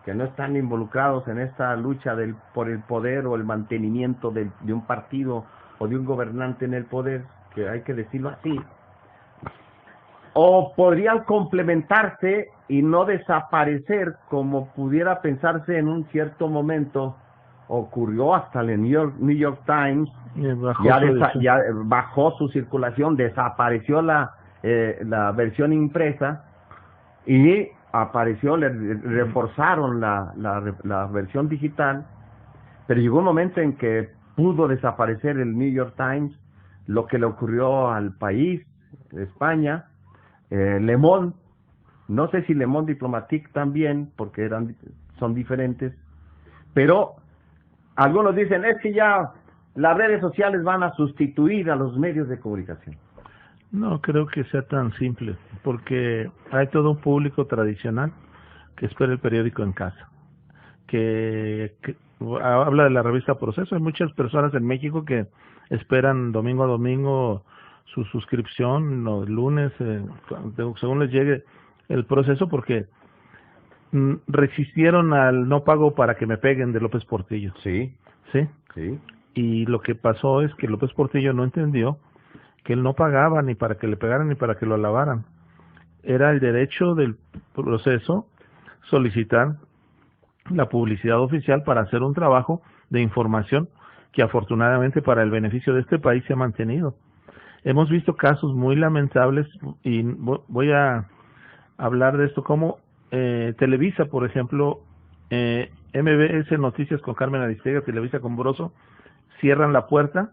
que no están involucrados en esta lucha por el poder o el mantenimiento de un partido o de un gobernante en el poder, que hay que decirlo así, o podrían complementarse y no desaparecer como pudiera pensarse en un cierto momento. Ocurrió hasta el New York Times, ya bajó su circulación, desapareció la versión impresa y apareció, reforzaron la versión digital, pero llegó un momento en que pudo desaparecer el New York Times, lo que le ocurrió al País, España, Le Monde, no sé si Le Monde Diplomatique también, porque son diferentes, pero algunos dicen, es que ya las redes sociales van a sustituir a los medios de comunicación. No creo que sea tan simple, porque hay todo un público tradicional que espera el periódico en casa, que habla de la revista Proceso. Hay muchas personas en México que esperan domingo a domingo su suscripción, los lunes, según les llegue el Proceso, porque resistieron al no pago para que me peguen de López Portillo. Sí. Y lo que pasó es que López Portillo no entendió que él no pagaba ni para que le pegaran ni para que lo alabaran. Era el derecho del Proceso solicitar la publicidad oficial para hacer un trabajo de información que afortunadamente para el beneficio de este país se ha mantenido. Hemos visto casos muy lamentables y voy a hablar de esto como Televisa, por ejemplo, MBS Noticias con Carmen Aristegui, Televisa con Broso, cierran la puerta,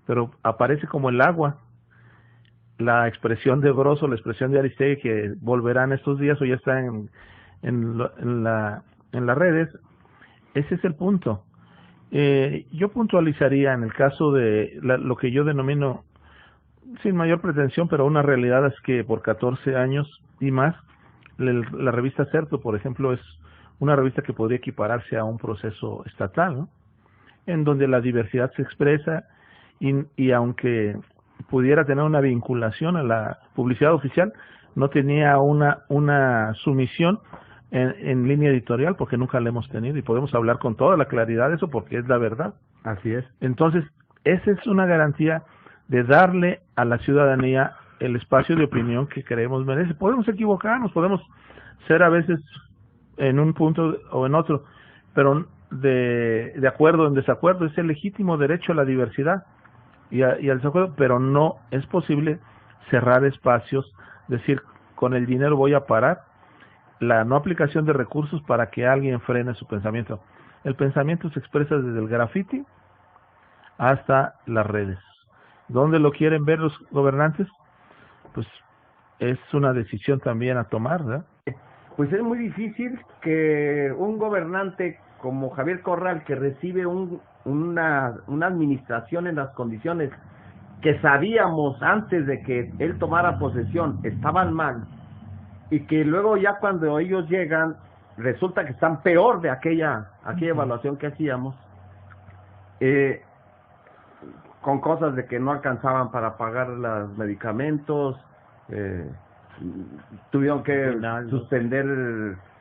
pero aparece como el agua la expresión de Broso, la expresión de Aristegui, que volverán estos días o ya está en las redes. Ese es el punto. Yo puntualizaría en el caso de lo que yo denomino, sin mayor pretensión, pero una realidad es que por 14 años y más, la revista Certo, por ejemplo, es una revista que podría equipararse a un proceso estatal, ¿no? En donde la diversidad se expresa y aunque pudiera tener una vinculación a la publicidad oficial, no tenía una sumisión en línea editorial, porque nunca la hemos tenido y podemos hablar con toda la claridad de eso porque es la verdad. Así es. Entonces, esa es una garantía de darle a la ciudadanía el espacio de opinión que creemos merece. Podemos equivocarnos, podemos ser a veces en un punto o en otro, pero de acuerdo o en desacuerdo. Es el legítimo derecho a la diversidad y al desacuerdo, pero no es posible cerrar espacios, decir, con el dinero voy a parar la no aplicación de recursos para que alguien frene su pensamiento. El pensamiento se expresa desde el graffiti hasta las redes. ¿Dónde lo quieren ver los gobernantes? Pues es una decisión también a tomar, ¿verdad? Pues es muy difícil que un gobernante como Javier Corral, que recibe una administración en las condiciones que sabíamos antes de que él tomara posesión estaban mal, y que luego ya cuando ellos llegan resulta que están peor de aquella evaluación que hacíamos, con cosas de que no alcanzaban para pagar los medicamentos, tuvieron que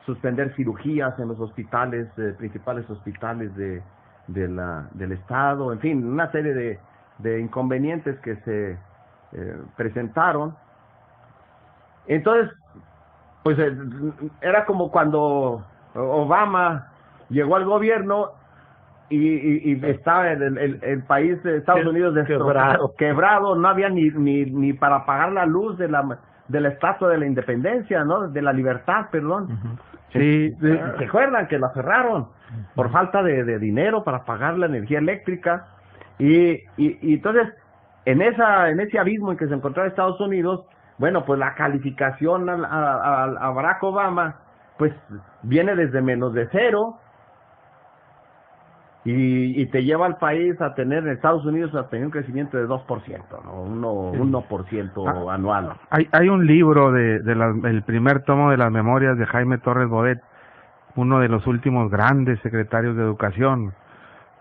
suspender cirugías en los hospitales, principales hospitales del estado, en fin, una serie de inconvenientes que se presentaron. Entonces, pues era como cuando Obama llegó al gobierno y estaba el país de Estados Unidos quebrado, no había ni para pagar la luz de la estatua de la independencia, ¿no? De la libertad, perdón. Sí, ¿se acuerdan que la cerraron por falta de dinero para pagar la energía eléctrica? Y entonces, en ese abismo en que se encontraba Estados Unidos, bueno, pues la calificación a Barack Obama, pues viene desde menos de 0, y te lleva al país a tener, en Estados Unidos, a tener un crecimiento de 2%, ¿no? 1% anual. Hay un libro el primer tomo de las memorias de Jaime Torres Bodet, uno de los últimos grandes secretarios de educación,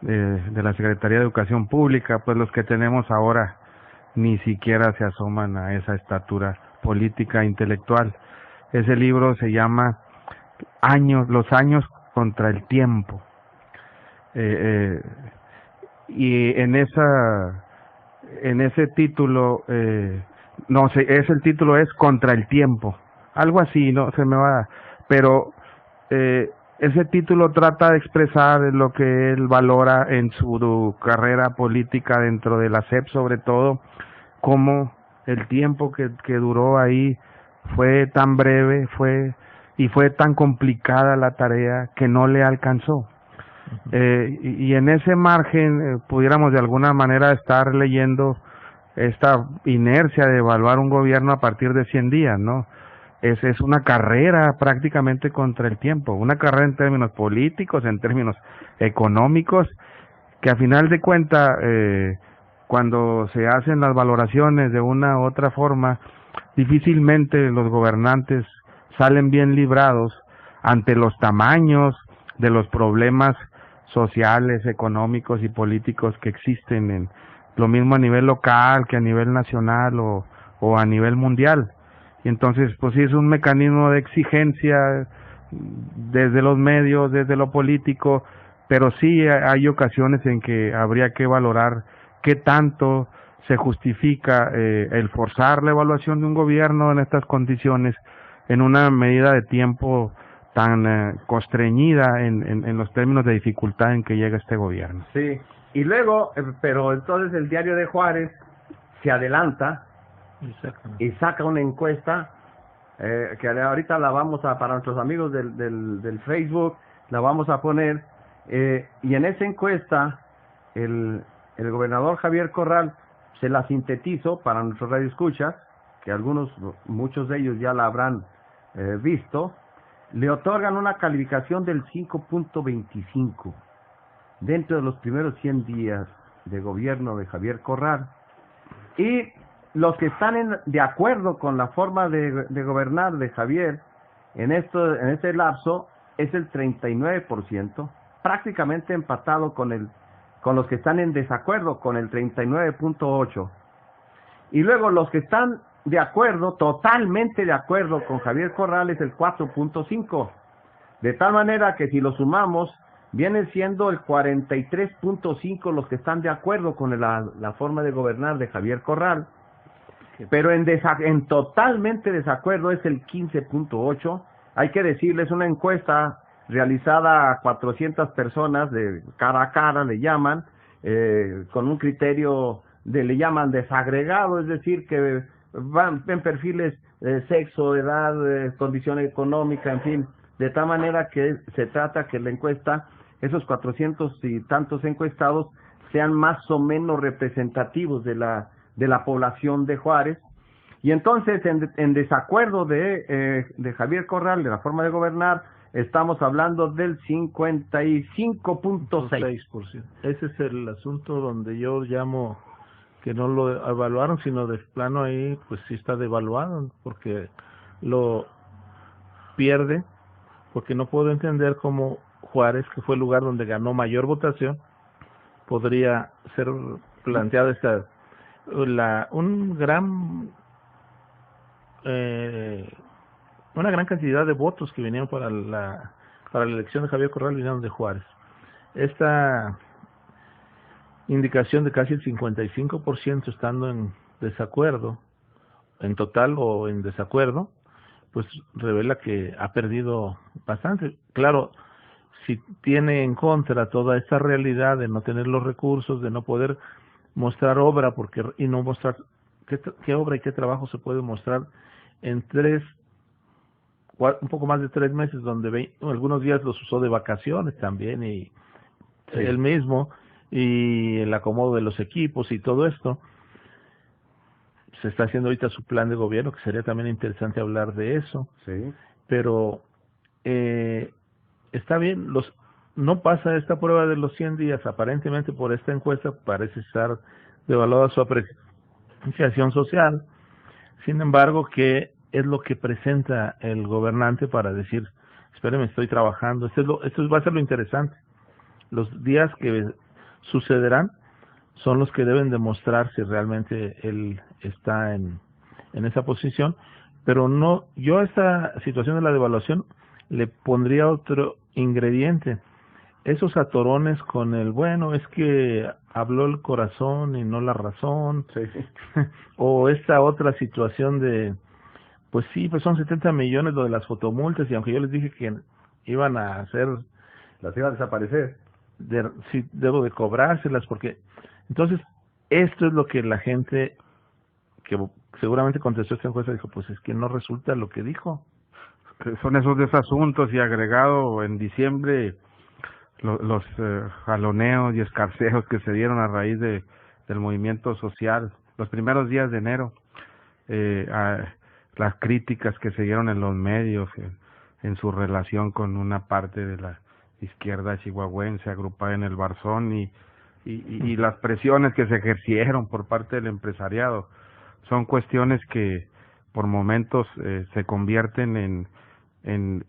de la Secretaría de Educación Pública. Pues los que tenemos ahora ni siquiera se asoman a esa estatura política intelectual. Ese libro se llama Los años contra el tiempo. Y en ese título, no sé, el título es Contra el tiempo, algo así, no se me va, pero ese título trata de expresar lo que él valora en su carrera política dentro de la SEP, sobre todo, cómo el tiempo que duró ahí fue tan breve, fue tan complicada la tarea que no le alcanzó. Y en ese margen pudiéramos de alguna manera estar leyendo esta inercia de evaluar un gobierno a partir de 100 días, ¿no? Es una carrera prácticamente contra el tiempo, una carrera en términos políticos, en términos económicos, que a final de cuentas, cuando se hacen las valoraciones de una u otra forma, difícilmente los gobernantes salen bien librados ante los tamaños de los problemas sociales, económicos y políticos que existen, en lo mismo a nivel local que a nivel nacional o a nivel mundial. Y entonces, pues sí, es un mecanismo de exigencia desde los medios, desde lo político, pero sí hay ocasiones en que habría que valorar qué tanto se justifica el forzar la evaluación de un gobierno en estas condiciones, en una medida de tiempo tan constreñida en los términos de dificultad en que llega este gobierno. Sí, y luego, pero entonces el diario de Juárez se adelanta y saca una encuesta que ahorita la vamos a, para nuestros amigos del Facebook, la vamos a poner, y en esa encuesta el gobernador Javier Corral, se la sintetizo para nuestros radioescuchas, que muchos de ellos ya la habrán visto, le otorgan una calificación del 5.25 dentro de los primeros 100 días de gobierno de Javier Corral. Y los que están de acuerdo con la forma de gobernar de Javier en este lapso es el 39%, prácticamente empatado con los que están en desacuerdo, con el 39.8%. Y luego los que están de acuerdo, totalmente de acuerdo con Javier Corral, es el 4.5%. De tal manera que si lo sumamos, vienen siendo el 43.5% los que están de acuerdo con la forma de gobernar de Javier Corral. Pero en totalmente desacuerdo es el 15.8%. Hay que decirles, una encuesta realizada a 400 personas de cara a cara, le llaman, con un criterio le llaman desagregado, es decir, que ven perfiles sexo, edad, condición económica, en fin, de tal manera que se trata que la encuesta, esos 400 y tantos encuestados, sean más o menos representativos de la población de Juárez. Y entonces, en desacuerdo de Javier Corral, de la forma de gobernar, estamos hablando del 55.6%. Ese es el asunto donde yo llamo que no lo evaluaron, sino de plano ahí, pues sí está devaluado, porque lo pierde, porque no puedo entender cómo Juárez, que fue el lugar donde ganó mayor votación, podría ser planteada una gran cantidad de votos que vinieron para la elección de Javier Corral vinieron de Juárez. Esta indicación de casi el 55% estando en desacuerdo, en total o en desacuerdo, pues revela que ha perdido bastante. Claro, si tiene en contra toda esta realidad de no tener los recursos, de no poder mostrar obra, y no mostrar qué obra y qué trabajo se puede mostrar en un poco más de 3 meses, donde algunos días los usó de vacaciones también, y sí, él mismo, y el acomodo de los equipos y todo esto. Se está haciendo ahorita su plan de gobierno, que sería también interesante hablar de eso. Sí. Pero está bien, no pasa esta prueba de los 100 días, aparentemente por esta encuesta parece estar devaluada su apreciación social. Sin embargo, ¿qué es lo que presenta el gobernante para decir, espéreme, estoy trabajando? Esto va a ser lo interesante. Los días que sucederán son los que deben demostrar si realmente él está en esa posición. Pero no, yo a esta situación de la devaluación le pondría ingrediente. Esos atorones con el, bueno, es que habló el corazón y no la razón, Sí. o esta otra situación de, pues sí, pues son 70 millones lo de las fotomultas, y aunque yo les dije que iban a hacer, Las iba a desaparecer. sí, debo de cobrárselas, porque, entonces, esto es lo que la gente, que seguramente contestó esta encuesta, dijo, pues es que no resulta lo que dijo. Son esos desasuntos, y agregado en diciembre los jaloneos y escarceos que se dieron a raíz del movimiento social, los primeros días de enero, las críticas que se dieron en los medios en su relación con una parte de la izquierda chihuahuense agrupada en el Barzón, y las presiones que se ejercieron por parte del empresariado. Son cuestiones que por momentos se convierten en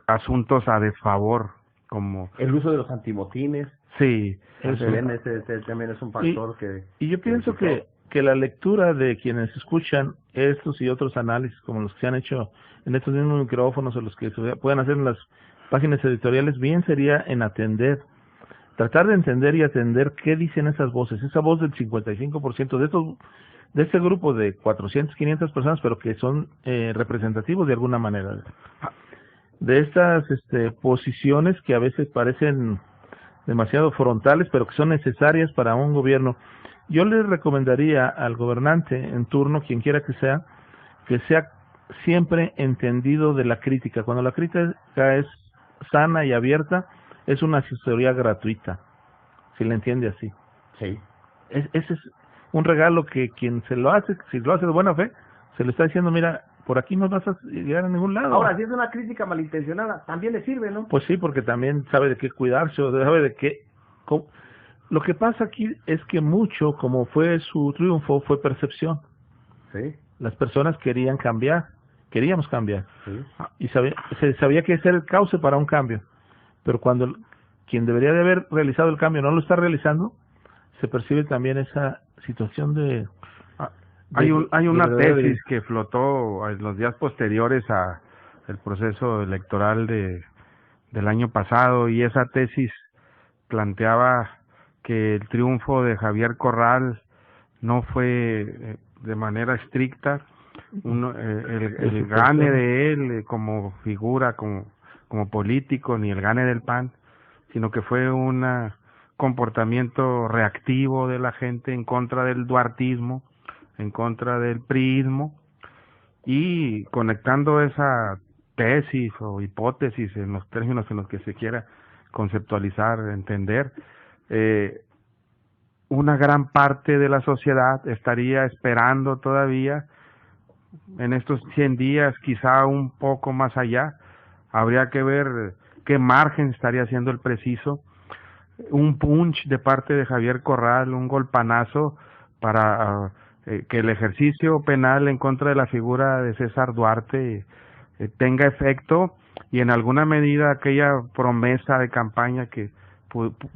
asuntos a desfavor, como El uso de los antimotines. sí, También ese también es un factor y yo pienso que la lectura de quienes escuchan estos y otros análisis, como los que se han hecho en estos mismos micrófonos o los que se pueden hacer en las páginas editoriales, bien sería en tratar de entender y atender qué dicen esas voces, esa voz del 55% de este grupo de 400, 500 personas, pero que son representativos de alguna manera de estas posiciones que a veces parecen demasiado frontales, pero que son necesarias para un gobierno. Yo le recomendaría al gobernante en turno, quien quiera que sea siempre entendido de la crítica. Cuando la crítica es sana y abierta, es una asesoría gratuita, si le entiende así. Sí. Ese es un regalo que quien se lo hace, si lo hace de buena fe, se le está diciendo, mira, por aquí no vas a llegar a ningún lado. Ahora, si es una crítica malintencionada, también le sirve, ¿no? Pues sí, porque también sabe de qué cuidarse, o sabe de qué... Lo que pasa aquí es que mucho, como fue su triunfo, fue percepción. Sí. Las personas queríamos cambiar, Sí. y se sabía que ese era el cauce para un cambio, pero cuando quien debería de haber realizado el cambio no lo está realizando, se percibe también esa situación de... Hay una tesis que flotó en los días posteriores a el proceso electoral del año pasado, y esa tesis planteaba que el triunfo de Javier Corral no fue de manera estricta el gane de él como figura, como político, ni el gane del PAN, sino que fue un comportamiento reactivo de la gente en contra del duartismo, en contra del priismo, y conectando esa tesis o hipótesis en los términos en los que se quiera conceptualizar, entender, una gran parte de la sociedad estaría esperando todavía en estos 100 días, quizá un poco más allá. Habría que ver qué margen estaría siendo el preciso, un punch de parte de Javier Corral, un golpanazo para que el ejercicio penal en contra de la figura de César Duarte tenga efecto, y en alguna medida aquella promesa de campaña que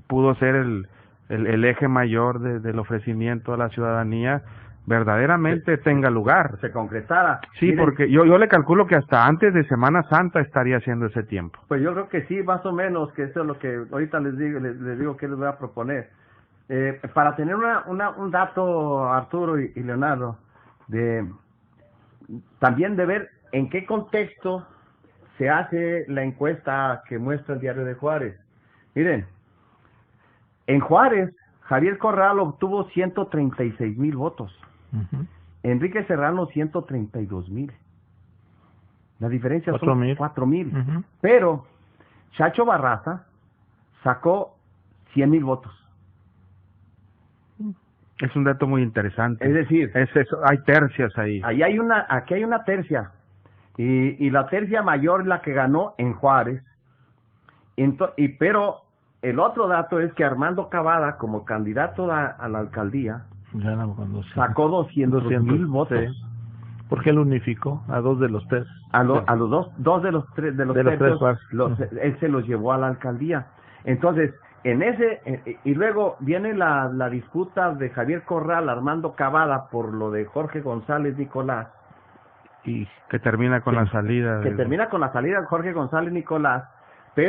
pudo ser el eje mayor del ofrecimiento a la ciudadanía verdaderamente tenga lugar. Se concretara. Sí, Miren, porque yo le calculo que hasta antes de Semana Santa estaría haciendo ese tiempo. Pues yo creo que sí, más o menos, que eso es lo que ahorita les digo que les voy a proponer. Para tener un dato, Arturo y Leonardo, también de ver en qué contexto se hace la encuesta que muestra el Diario de Juárez. Miren, en Juárez, Javier Corral obtuvo 136,000 votos. Uh-huh. Enrique Serrano 132,000. La diferencia 4,000. son 4,000. Uh-huh. Pero Chacho Barraza sacó 100,000 votos. Es un dato muy interesante. Es decir, hay tercias ahí. aquí hay una tercia. Y la tercia mayor es la que ganó en Juárez. Pero el otro dato es que Armando Cavada, como candidato a la alcaldía, sacó 200,000 votos. Sí. Porque él unificó a dos de los tres. A los dos de los tres él se los llevó a la alcaldía. Entonces, y luego viene la disputa de Javier Corral, Armando Cavada, por lo de Jorge González Nicolás. Y que termina con la salida. Que termina con la salida de Jorge González Nicolás.